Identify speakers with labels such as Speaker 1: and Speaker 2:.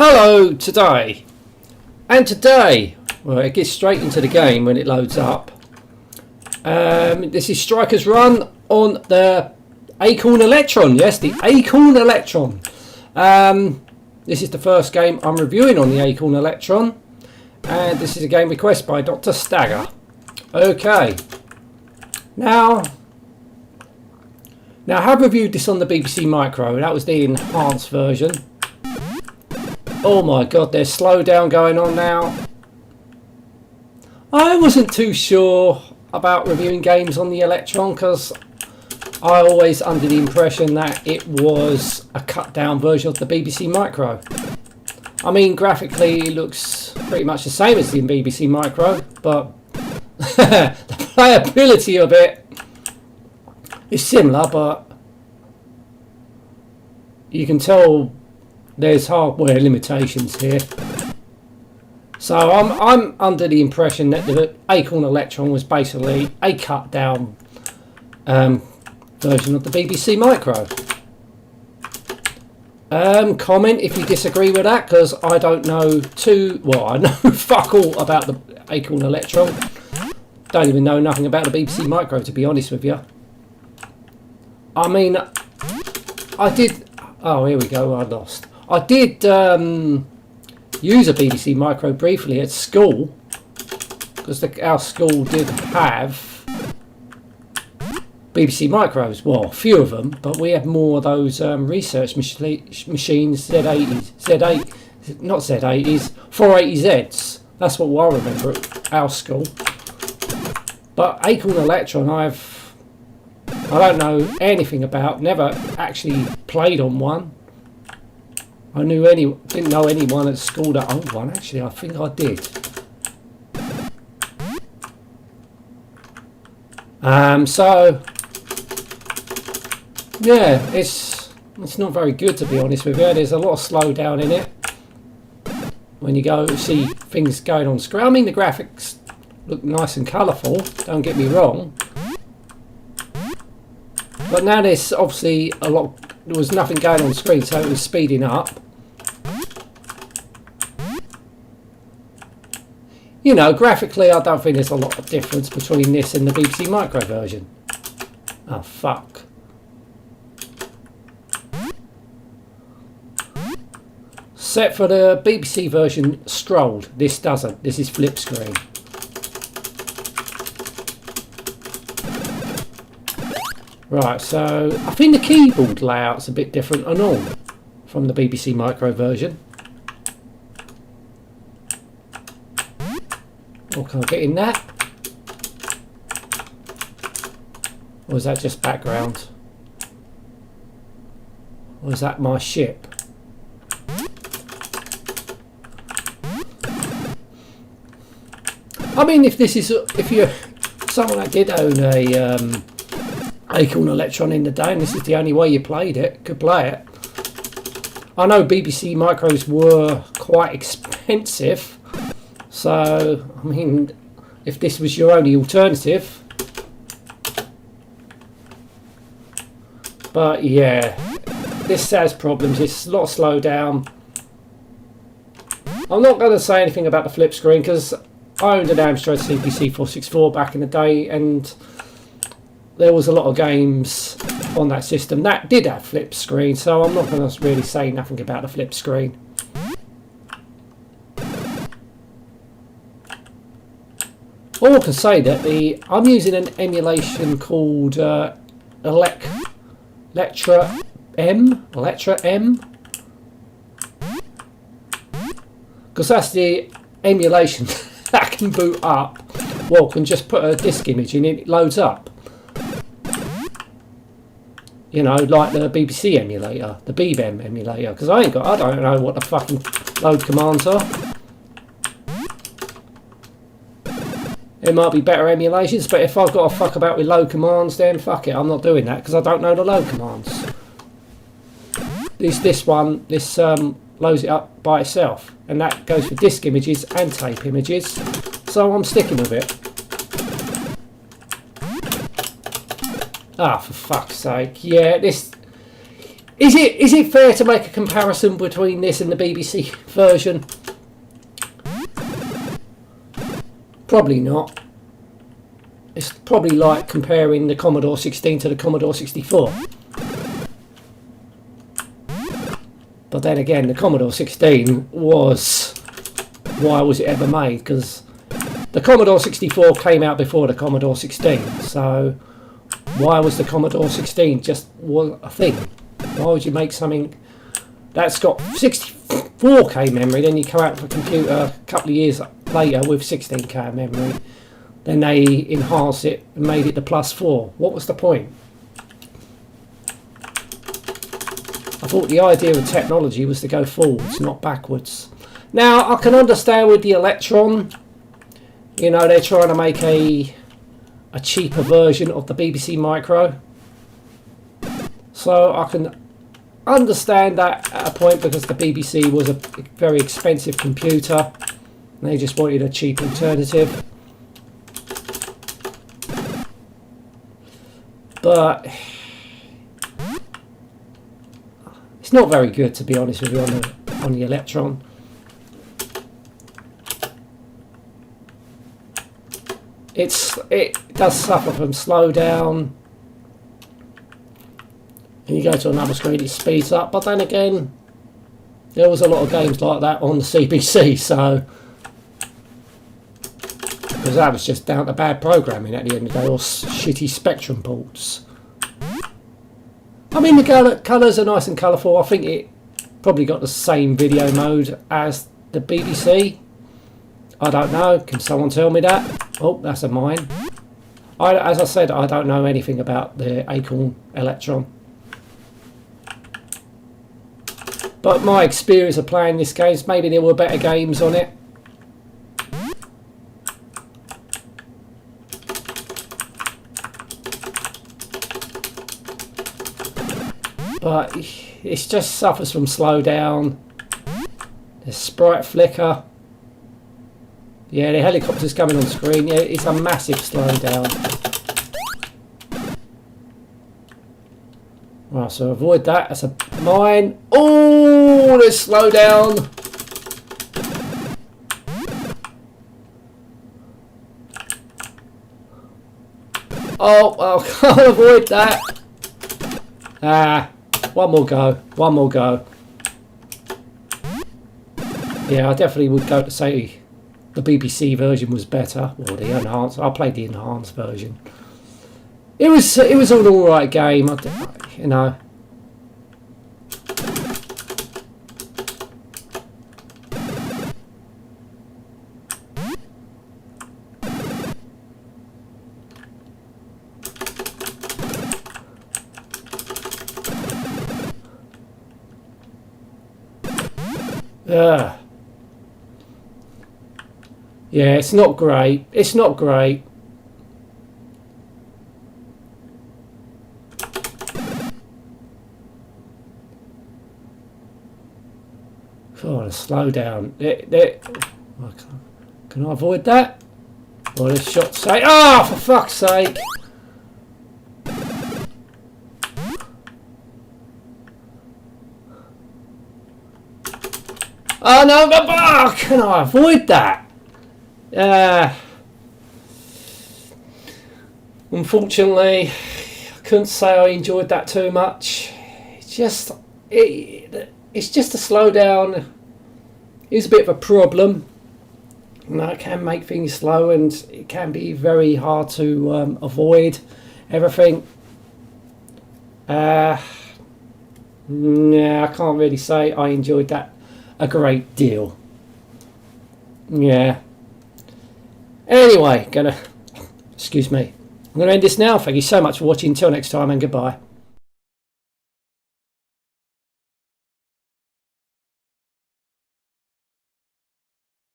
Speaker 1: Hello today, and today, well, it gets straight into the game when it loads up. This is Strykers Run on the Acorn Electron. Yes, the Acorn Electron. This is the first game I'm reviewing on the Acorn Electron, and this is a game request by Doctor Stagger. Okay, now I have reviewed this on the BBC Micro. That was the enhanced version. Oh my god, there's slowdown going on now. I wasn't too sure about reviewing games on the Electron because I always under the impression that it was a cut down version of the BBC Micro. I mean, graphically it looks pretty much the same as the BBC Micro, but the playability of it is similar, but you can tell there's hardware limitations here. So I'm under the impression that the Acorn Electron was basically a cut down version of the BBC Micro. Comment if you disagree with that, because I don't know I know fuck all about the Acorn Electron. Don't even know nothing about the BBC Micro, to be honest with you. I mean, I did. Oh, here we go. I lost. I did use a BBC Micro briefly at school, because our school did have BBC Micros. Well, a few of them, but we had more of those research machines, Z80s, not Z80s, 480Zs. That's what I remember at our school. But Acorn Electron, I don't know anything about. Never actually played on one. I didn't know anyone at school that owned one. Actually, I think I did. So yeah, it's not very good, to be honest with you. There's a lot of slowdown in it when you go see things going on screen. I mean, the graphics look nice and colourful, don't get me wrong, but now there's obviously there was nothing going on screen, so it was speeding up. You know, graphically I don't think there's a lot of difference between this and the BBC Micro version. Oh fuck. Set for the BBC version strolled. This doesn't. This is flip screen. Right, so I think the keyboard layout's a bit different and all from the BBC Micro version. Or can I get in that? Or is that just background? Or is that my ship? I mean, if you're someone that did own a Acorn Electron in the day, and this is the only way you could play it. I know BBC Micros were quite expensive, so I mean, if this was your only alternative. But yeah, this has problems. It's a lot of slowdown. I'm not going to say anything about the flip screen because I owned an Amstrad CPC 464 back in the day, and there was a lot of games on that system that did have flip screen, so I'm not going to really say nothing about the flip screen. All I can say that I'm using an emulation called Electra M, because that's the emulation that can boot up. Well, can just put a disk image in, it loads up. You know, like the BBC emulator, the BBEM emulator, because I don't know what the fucking load commands are. It might be better emulations, but if I've got to fuck about with load commands, then fuck it, I'm not doing that because I don't know the load commands. This loads it up by itself, and that goes for disk images and tape images, so I'm sticking with it. Ah, for fuck's sake. Yeah, Is it fair to make a comparison between this and the BBC version? Probably not. It's probably like comparing the Commodore 16 to the Commodore 64. But then again, the Commodore 16 was... Why was it ever made? Because the Commodore 64 came out before the Commodore 16. So why was the Commodore 16 just a thing? Why would you make something that's got 64K memory, then you come out with a computer a couple of years later with 16K memory, then they enhanced it and made it the +4. What was the point? I thought the idea of technology was to go forwards, not backwards. Now, I can understand with the Electron, you know, they're trying to make a cheaper version of the BBC Micro. So I can understand that at a point, because the BBC was a very expensive computer and they just wanted a cheap alternative. But it's not very good, to be honest with you, on the Electron. It does suffer from slowdown. And you go to another screen, it speeds up. But then again, there was a lot of games like that on the CBC, so because that was just down to bad programming at the end of the day, or shitty Spectrum ports. I mean, the colours are nice and colourful. I think it probably got the same video mode as the BBC. I don't know. Can someone tell me that? Oh, that's a mine. As I said, I don't know anything about the Acorn Electron. But my experience of playing this game, maybe there were better games on it. But it just suffers from slowdown. The sprite flicker. Yeah, the helicopter's coming on screen. Yeah, it's a massive slowdown. Right, so avoid that. That's a mine. Oh, there's slowdown. Oh, well, can't avoid that. Ah, one more go. One more go. Yeah, I definitely would go to say the BBC version was better, or the enhanced. I played the enhanced version. It was an alright game, you know. Yeah, it's not great. It's not great. Oh, the slowdown. Can I avoid that? Or this shot say, oh, for fuck's sake! Oh no, oh, can I avoid that? Unfortunately, I couldn't say I enjoyed that too much. It's just a slowdown. It's a bit of a problem. You know, it can make things slow, and it can be very hard to avoid everything. Yeah, I can't really say I enjoyed that a great deal. Yeah. Anyway, excuse me. I'm gonna end this now. Thank you so much for watching. Until next time, and goodbye.